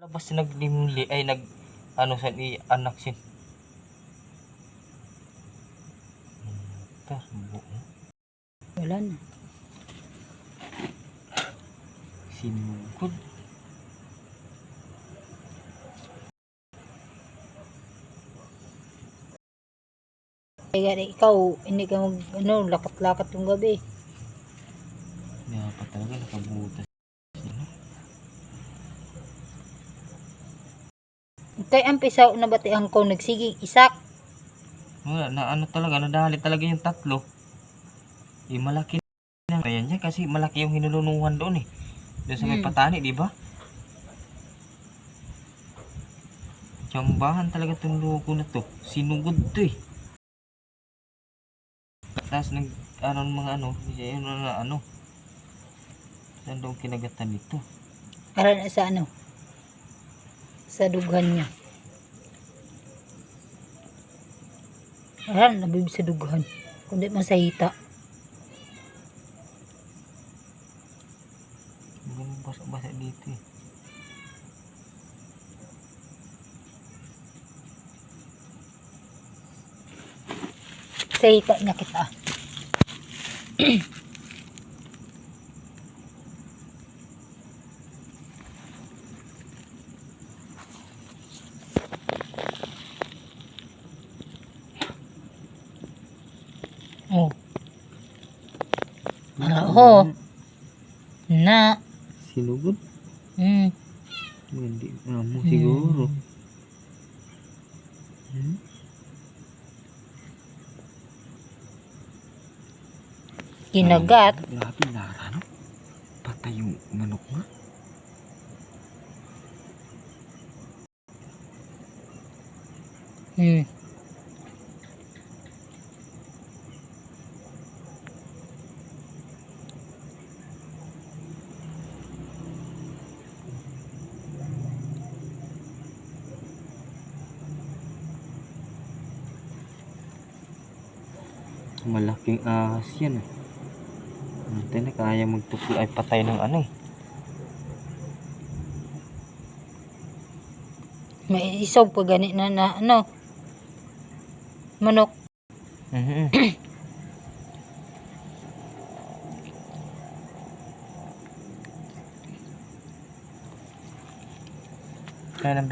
Labas naglimli ay nag ano sa ni anak sin. Tarbo. Wala na. Sinugod. Kaya ikaw, hindi ka mag, lakat-lakat yung gabi. Dapat talaga nakabutas. Kay ang pisaw na batihan ko, nagsiging isak. Wala na ano talaga, nadali talaga yung tatlo. Malaki na yan niya kasi malaki yung hinulunungan doon eh. Doon sa may patani, di ba? Tsambahan talaga itong loko na to. Sinugod to eh. Tapos nag, mga yun na ano. Saan daw kinagatan dito? Para na sa sa dughan niya. Para nabib sa dughan. Kundi man sa hita. Ganun basa-basa dito eh. Sa hita niya kita. Oh. Ho. Na. Sinugod? Hindi mo siguro. Kinagat. Grabe Lara, no? Patay yung manok nga. Malaking ahas yan eh. Natin na kaya magtuklo ay patay ng ano eh. May isaw pa gani na manok. Kaya ng